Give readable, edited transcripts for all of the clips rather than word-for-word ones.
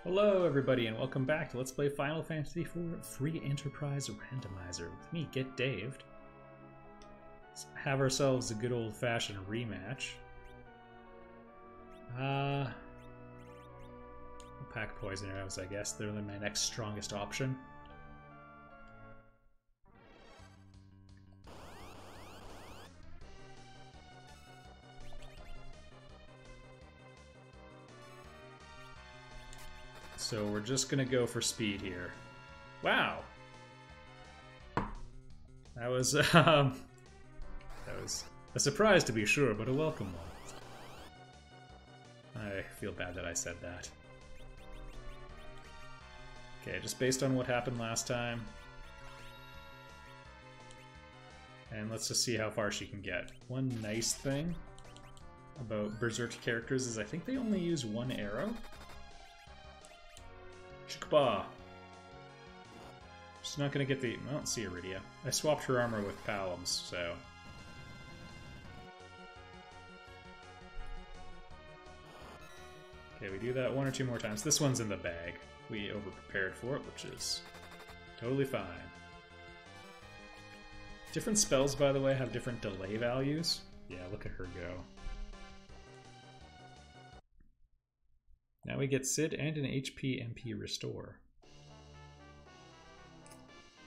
Hello everybody and welcome back to Let's Play Final Fantasy IV Free Enterprise Randomizer. With me, Get Daved. Let's have ourselves a good old-fashioned rematch. We'll pack poison arrows, I guess. They're my next strongest option. So we're just gonna go for speed here. Wow, that was a surprise to be sure, but a welcome one. I feel bad that I said that. Okay, just based on what happened last time, and let's just see how far she can get. One nice thing about Berserk characters is I think they only use one arrow. Chikba. She's not gonna get the... I don't see Iridia. I swapped her armor with Palom's, so... Okay, we do that one or two more times. This one's in the bag. We over-prepared for it, which is totally fine. Different spells, by the way, have different delay values. Yeah, look at her go. Now we get Sid and an HP MP restore.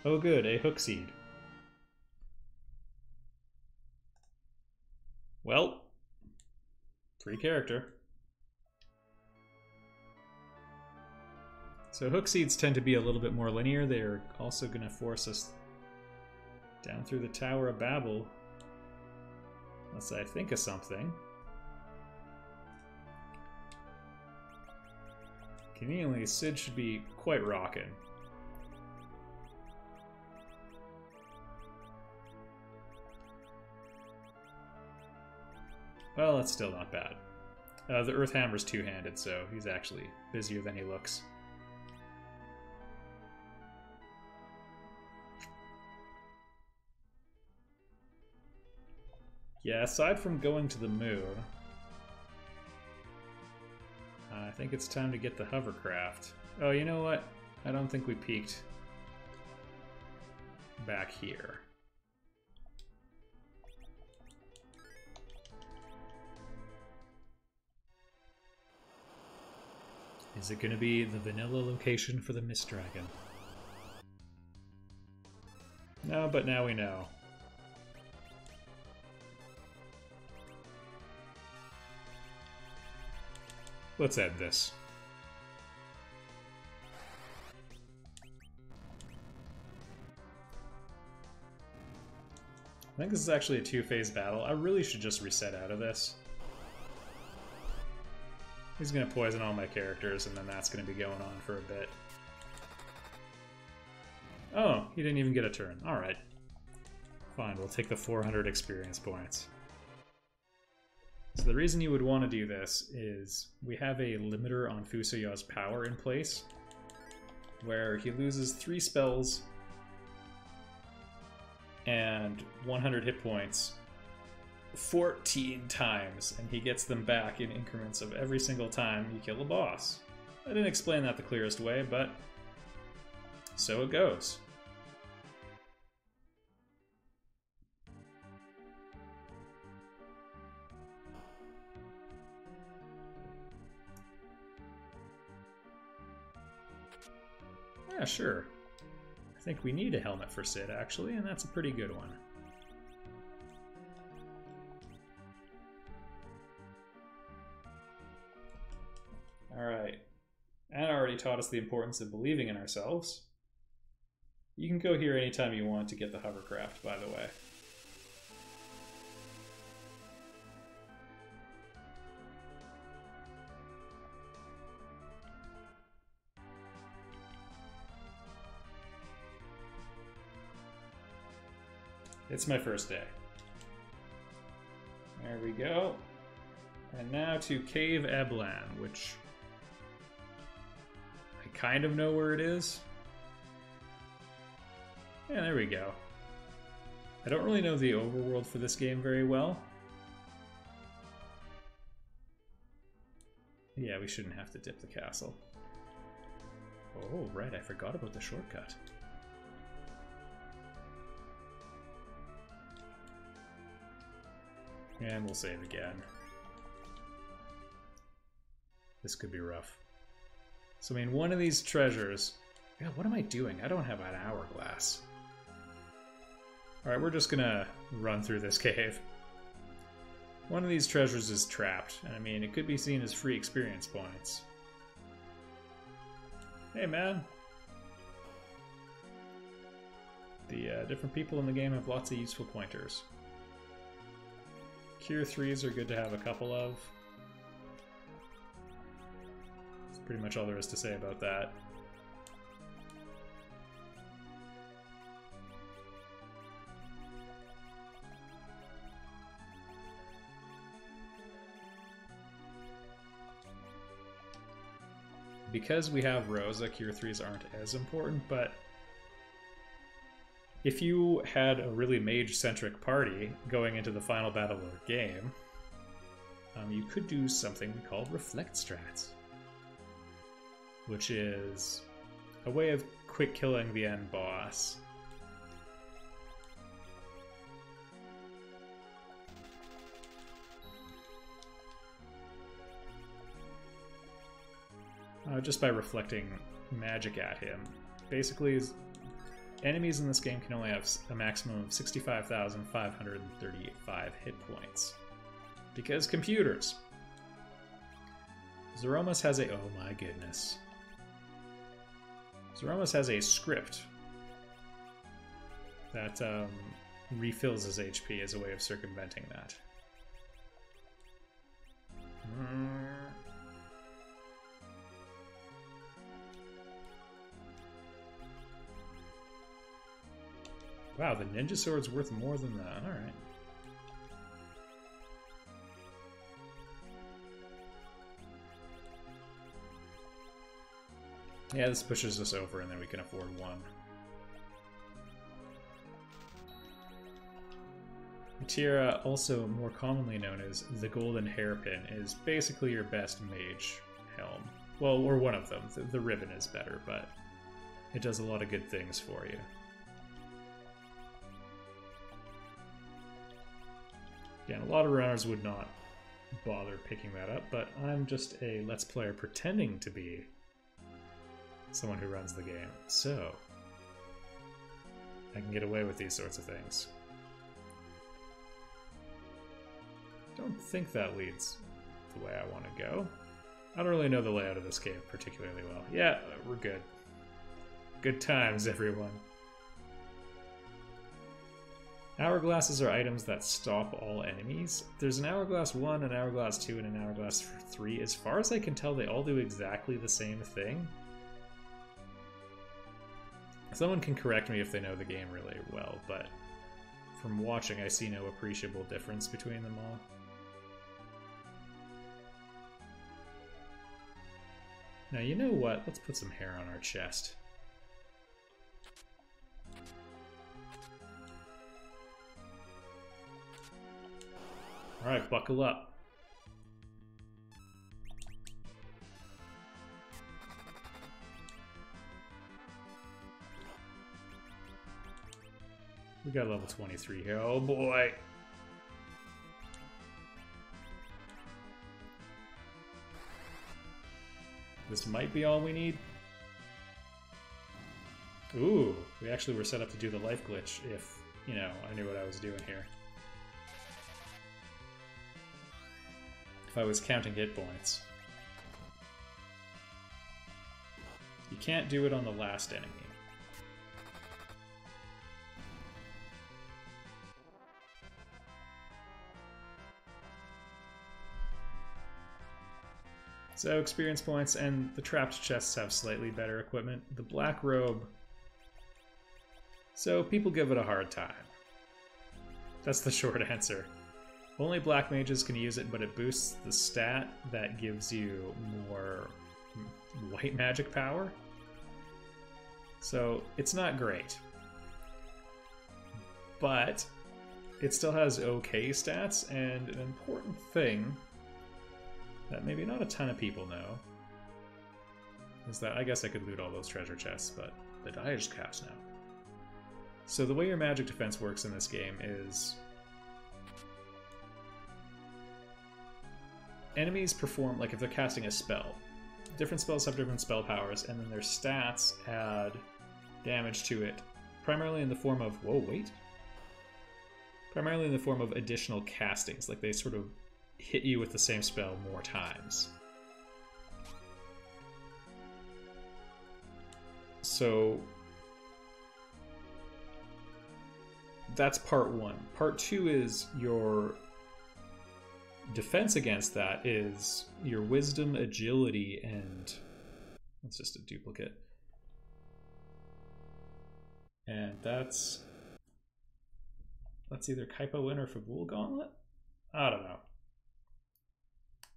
Oh good, a hook seed. Well, free character. So hook seeds tend to be a little bit more linear. They're also going to force us down through the Tower of Babel. Unless I think of something. Conveniently, Sid should be quite rockin'. Well, that's still not bad. The Earth Hammer's two-handed, so he's actually busier than he looks. Yeah, aside from going to the moon, I think it's time to get the hovercraft. Oh, you know what? I don't think we peaked back here. Is it going to be the vanilla location for the Mist Dragon? No, but now we know. Let's end this. I think this is actually a two-phase battle. I really should just reset out of this. He's going to poison all my characters, and then that's going to be going on for a bit. Oh, he didn't even get a turn. Alright. Fine, we'll take the 400 experience points. So the reason you would want to do this is we have a limiter on Fusoya's power in place, where he loses 3 spells and 100 hit points 14 times, and he gets them back in increments of every single time you kill a boss. I didn't explain that the clearest way, but so it goes. Yeah, sure. I think we need a helmet for Sid, actually, and that's a pretty good one. Alright. Anna already taught us the importance of believing in ourselves. You can go here anytime you want to get the hovercraft, by the way. It's my first day. There we go. And now to Cave Eblan, which I kind of know where it is. Yeah, there we go. I don't really know the overworld for this game very well. Yeah, we shouldn't have to dip the castle. Oh, right, I forgot about the shortcut. And we'll save again. This could be rough. So, I mean, one of these treasures... Yeah, what am I doing? I don't have an hourglass. Alright, we're just gonna run through this cave. One of these treasures is trapped, and I mean, it could be seen as free experience points. Hey, man! The different people in the game have lots of useful pointers. Cure 3s are good to have a couple of. That's pretty much all there is to say about that. Because we have Rosa, Cure 3s aren't as important, but if you had a really mage-centric party going into the final battle of the game, you could do something called Reflect Strats, which is a way of quick killing the end boss. Just by reflecting magic at him. Basically, enemies in this game can only have a maximum of 65,535 hit points. Because computers! Zeromus has a... oh my goodness. Zeromus has a script that refills his HP as a way of circumventing that. Wow, the ninja sword's worth more than that. Alright. Yeah, this pushes us over and then we can afford one. Tira, also more commonly known as the Golden Hairpin, is basically your best mage helm. Well, or one of them. The ribbon is better, but it does a lot of good things for you. Again, a lot of runners would not bother picking that up, but I'm just a Let's Player pretending to be someone who runs the game, so I can get away with these sorts of things. Don't think that leads the way I want to go. I don't really know the layout of this cave particularly well. Yeah, we're good. Good times, everyone. Hourglasses are items that stop all enemies. There's an Hourglass 1, an Hourglass 2, and an Hourglass 3. As far as I can tell, they all do exactly the same thing. Someone can correct me if they know the game really well, but from watching, I see no appreciable difference between them all. Now, you know what? Let's put some hair on our chest. Alright, buckle up. We got level 23 here. Oh boy! This might be all we need. Ooh, we actually were set up to do the life glitch if, you know, I knew what I was doing here. If I was counting hit points. You can't do it on the last enemy. So experience points, and the trapped chests have slightly better equipment. The black robe, so people give it a hard time. That's the short answer. Only black mages can use it, but it boosts the stat that gives you more white magic power. So it's not great. But it still has okay stats, and an important thing that maybe not a ton of people know is that I guess I could loot all those treasure chests, but the die is cast now. So the way your magic defense works in this game is enemies perform, like if they're casting a spell, different spells have different spell powers, and then their stats add damage to it, primarily in the form of, primarily in the form of additional castings, like they sort of hit you with the same spell more times. So that's part one. Part two is your defense against that is your wisdom, agility, and that's just a duplicate. And that's either Kaipo-In or Fagul Gauntlet? I don't know.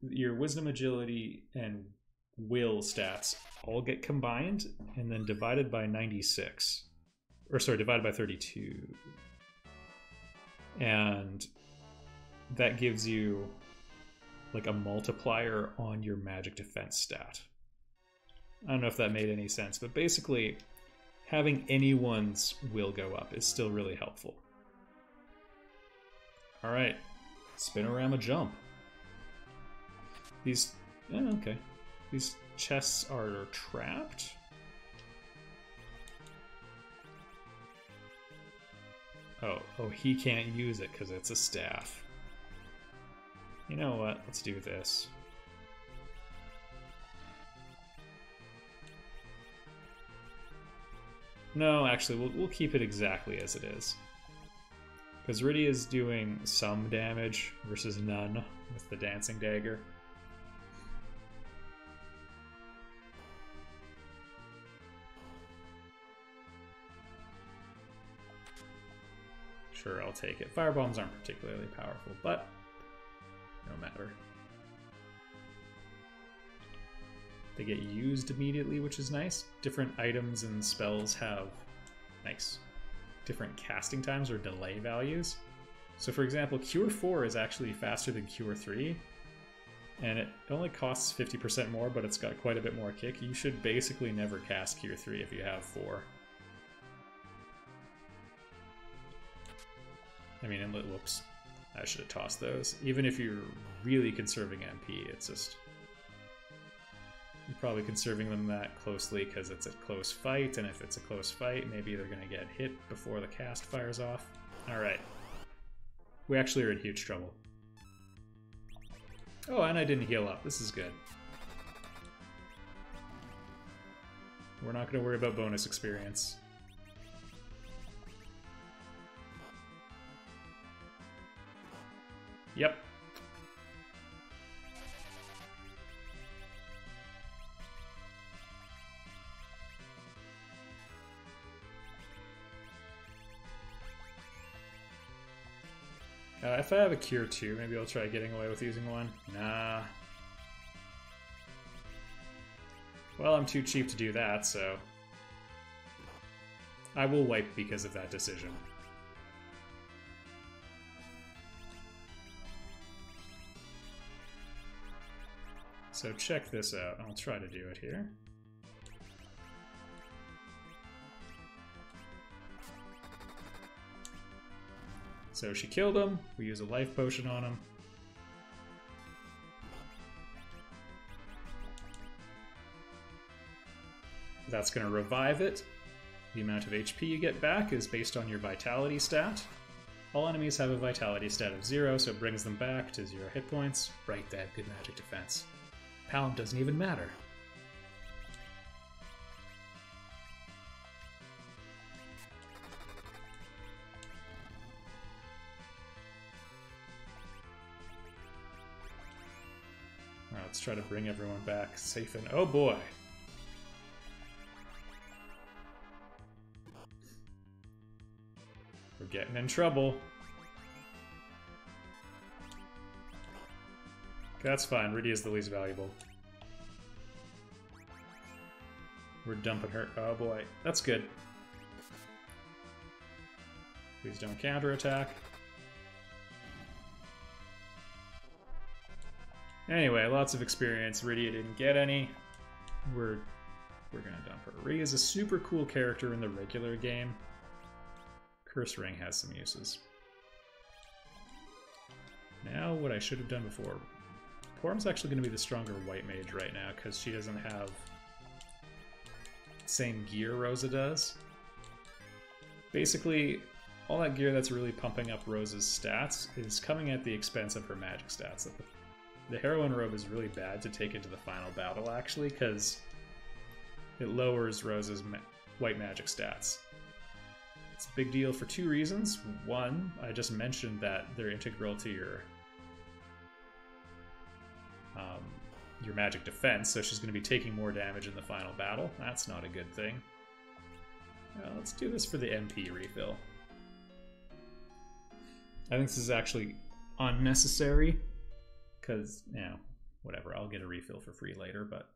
Your wisdom, agility, and will stats all get combined and then divided by 96. Or sorry, divided by 32. And that gives you like a multiplier on your magic defense stat. I don't know if that made any sense, but basically having anyone's will go up is still really helpful. All right, Spinorama jump. These, okay. These chests are trapped. Oh, he can't use it because it's a staff. You know what? Let's do this. No, actually, we'll keep it exactly as it is. Because Rydia is doing some damage versus none with the dancing dagger. Sure, I'll take it. Firebombs aren't particularly powerful, but no matter. They get used immediately, which is nice. Different items and spells have different casting times or delay values. So for example, Cure 4 is actually faster than Cure 3, and it only costs 50% more, but it's got quite a bit more kick. You should basically never cast Cure 3 if you have 4. I mean, and whoops, I should have tossed those. Even if you're really conserving MP, it's just... You're probably conserving them that closely because it's a close fight, and if it's a close fight, maybe they're going to get hit before the cast fires off. Alright. We actually are in huge trouble. Oh, and I didn't heal up. This is good. We're not going to worry about bonus experience. Yep. If I have a Cure 2, maybe I'll try getting away with using one. Nah. Well, I'm too cheap to do that, so... I will wipe because of that decision. So check this out. I'll try to do it here. So she killed him. We use a life potion on him. That's going to revive it. The amount of HP you get back is based on your vitality stat. All enemies have a vitality stat of 0, so it brings them back to 0 hit points. Right, they have good magic defense. Pound doesn't even matter. Alright, let's try to bring everyone back safe and... Oh boy! We're getting in trouble. That's fine, Rydia is the least valuable. We're dumping her. Oh boy, that's good. Please don't counterattack. Anyway, lots of experience. Rydia didn't get any. We're we're gonna dump her. Rig is a super cool character in the regular game. Curse Ring has some uses. Now, what I should have done before. Porum's actually going to be the stronger white mage right now because she doesn't have the same gear Rosa does. Basically, all that gear that's really pumping up Rosa's stats is coming at the expense of her magic stats. The Heroine Robe is really bad to take into the final battle, actually, because it lowers Rosa's white magic stats. It's a big deal for two reasons. One, I just mentioned that they're integral to your magic defense, so she's going to be taking more damage in the final battle. That's not a good thing. Let's do this for the MP refill. I think this is actually unnecessary, because, you know, whatever, I'll get a refill for free later, but...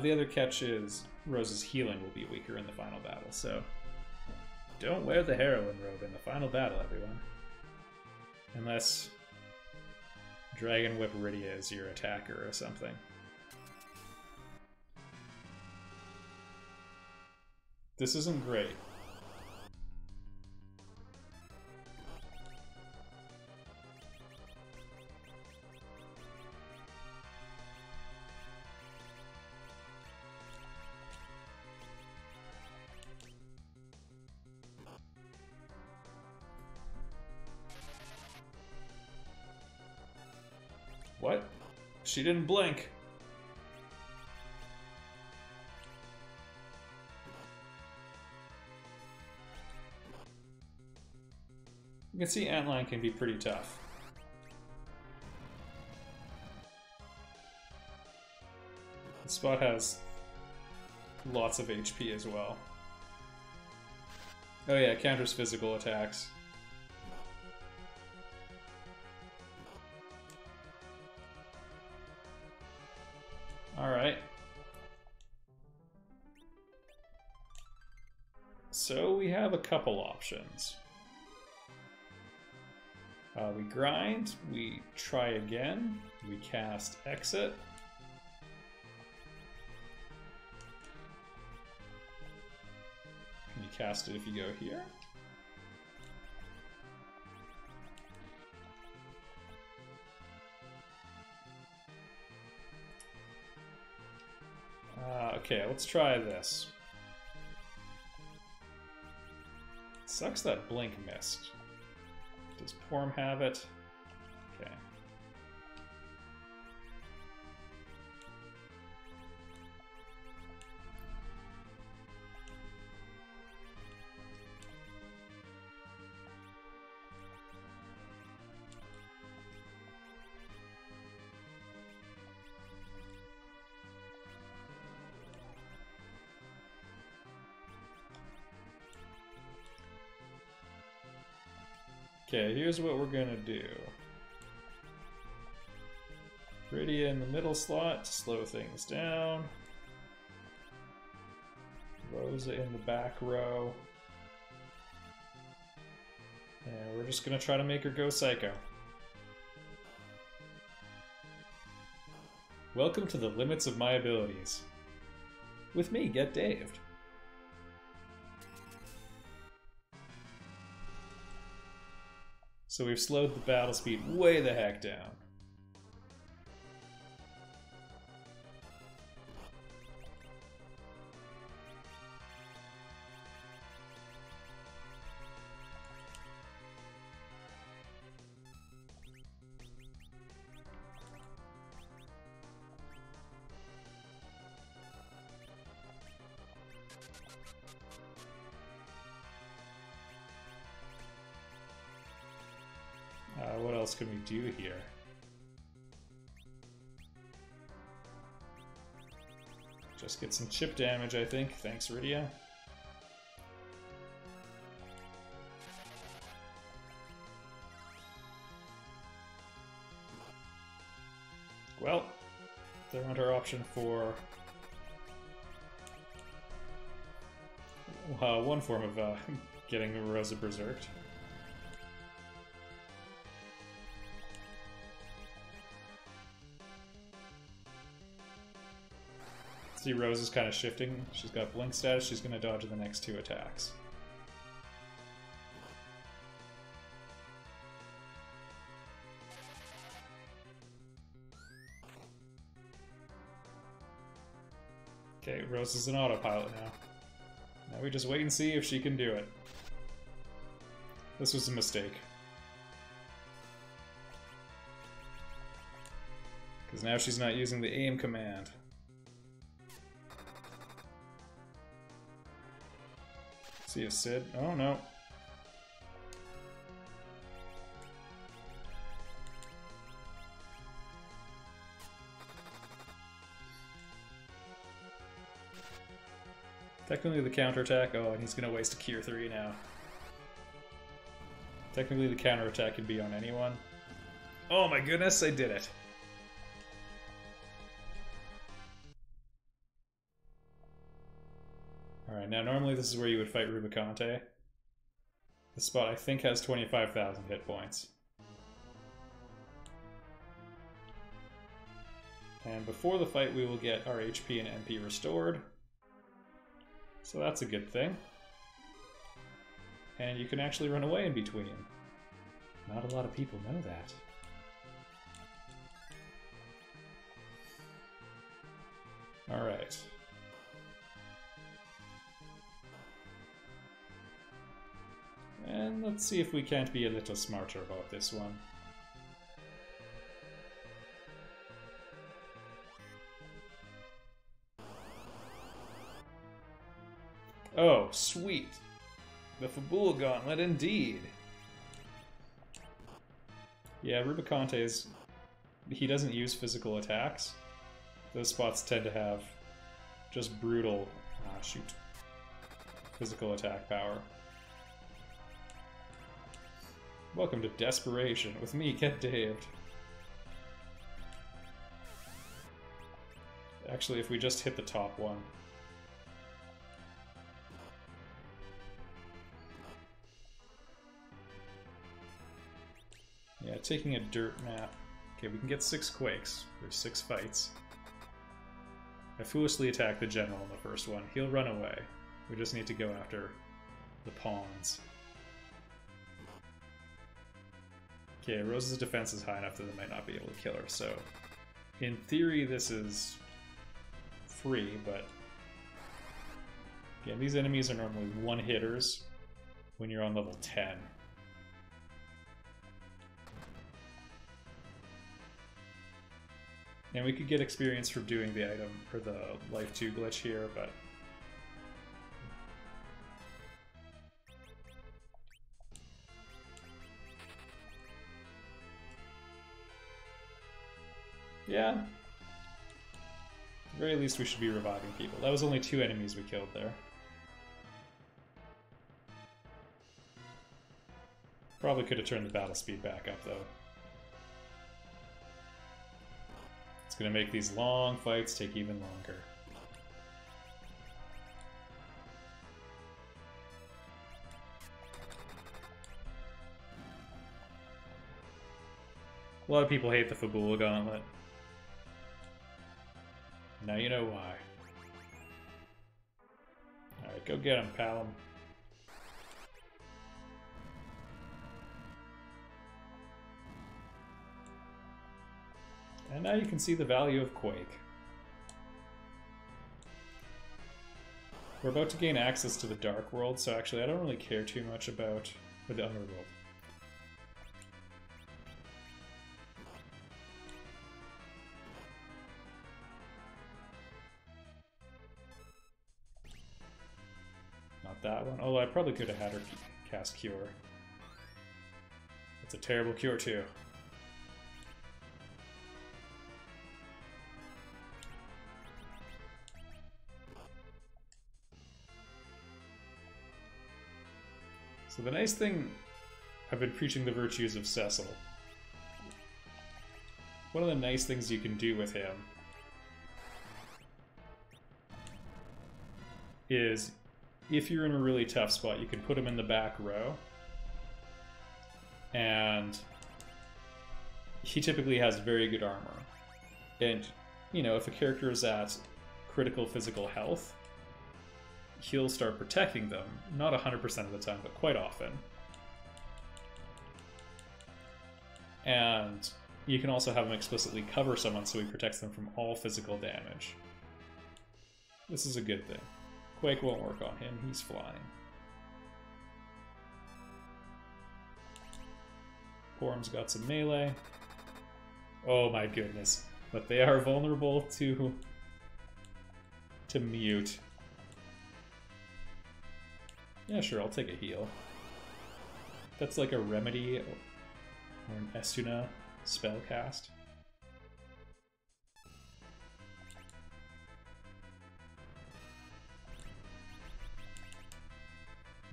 the other catch is Rose's healing will be weaker in the final battle, so don't wear the Heroine Robe in the final battle, everyone. Unless Dragon Whip Rydia is your attacker or something. This isn't great. What? She didn't blink. You can see Antlion can be pretty tough. The spot has lots of HP as well. Oh yeah, counters physical attacks. Alright. So we have a couple options. We grind, we try again, we cast Exit. Can you cast it if you go here? Okay, let's try this. Sucks that blink missed. Does Porum have it? Okay. Okay, here's what we're gonna do. Rydia in the middle slot to slow things down. Rosa in the back row. And we're just gonna try to make her go psycho. Welcome to the limits of my abilities. With me, Get Daved. So we've slowed the battle speed way the heck down. What else can we do here? Just get some chip damage, I think. Thanks, Rydia. Well, there went our option for one form of getting Rosa berserked. See, Rose is kind of shifting. She's got blink status. She's going to dodge the next 2 attacks. Okay, Rose is an autopilot now. Now we just wait and see if she can do it. This was a mistake. Because now she's not using the aim command. See if Sid... Oh no. Technically the counterattack... Oh, and he's gonna waste a Cure 3 now. Technically the counterattack can be on anyone. Oh my goodness, I did it! Alright, now normally this is where you would fight Rubicante. This spot I think has 25,000 hit points. And before the fight we will get our HP and MP restored. So that's a good thing. And you can actually run away in between. Not a lot of people know that. Alright. And let's see if we can't be a little smarter about this one. Oh, sweet! The Fabula Gauntlet, indeed! Yeah, Rubicante is... he doesn't use physical attacks. Those spots tend to have just brutal... ah, shoot. Physical attack power. Welcome to Desperation with me, Get Daved. Actually, if we just hit the top one. Yeah, taking a dirt map. Okay, we can get 6 quakes. There's 6 fights. I foolishly attacked the general in the first one. He'll run away. We just need to go after the pawns. Okay, Rose's defense is high enough that they might not be able to kill her, so... in theory, this is free, but... again, these enemies are normally one-hitters when you're on level 10. And we could get experience from doing the item, or the Life 2 glitch here, but... yeah. At the very least we should be reviving people. That was only 2 enemies we killed there. Probably could have turned the battle speed back up though. It's gonna make these long fights take even longer. A lot of people hate the Fabula Gauntlet. Now you know why. Alright, go get him, Palom. And now you can see the value of Quake. We're about to gain access to the Dark World, so actually I don't really care too much about the Underworld. That one. Although I probably could have had her cast Cure. It's a terrible Cure too. So the nice thing, I've been preaching the virtues of Cecil. One of the nice things you can do with him is, if you're in a really tough spot, you can put him in the back row. And he typically has very good armor. And, you know, if a character is at critical physical health, he'll start protecting them. Not 100% of the time, but quite often. And you can also have him explicitly cover someone so he protects them from all physical damage. This is a good thing. Quake won't work on him, he's flying. Porum's got some melee. Oh my goodness. But they are vulnerable to mute. Yeah, sure, I'll take a heal. That's like a remedy or an Esuna spell cast.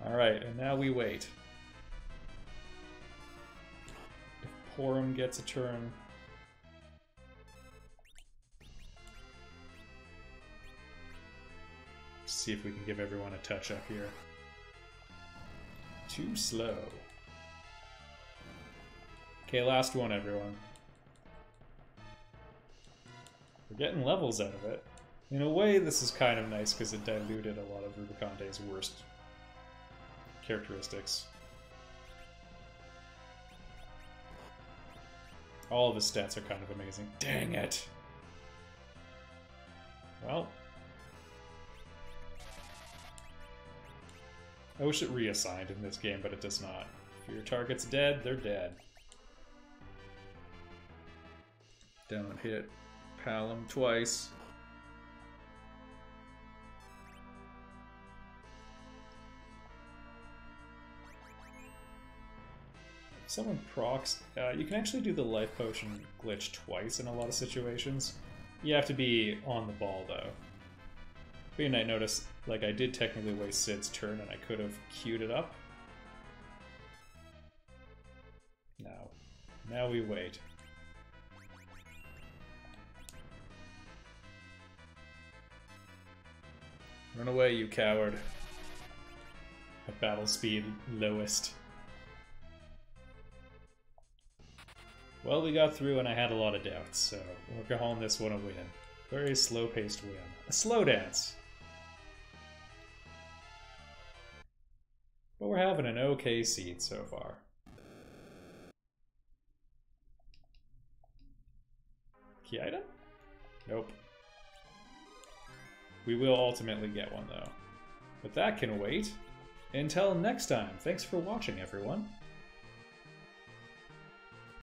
Alright, and now we wait. If Porum gets a turn... See if we can give everyone a touch up here. Too slow. Okay, last one, everyone. We're getting levels out of it. In a way, this is kind of nice because it diluted a lot of Rubiconte's worst characteristics. All of his stats are kind of amazing. Dang it! Well... I wish it reassigned in this game, but it does not. If your target's dead, they're dead. Don't hit Palom twice. If someone procs, you can actually do the life potion glitch twice in a lot of situations. You have to be on the ball, though. But you might notice, like, I did technically waste Sid's turn and I could have queued it up. No. Now we wait. Run away, you coward. At battle speed lowest. Well, we got through and I had a lot of doubts, so we're calling this one a win. Very slow-paced win. A slow dance. But we're having an okay seed so far. Key item? Nope. We will ultimately get one, though. But that can wait. Until next time, thanks for watching, everyone.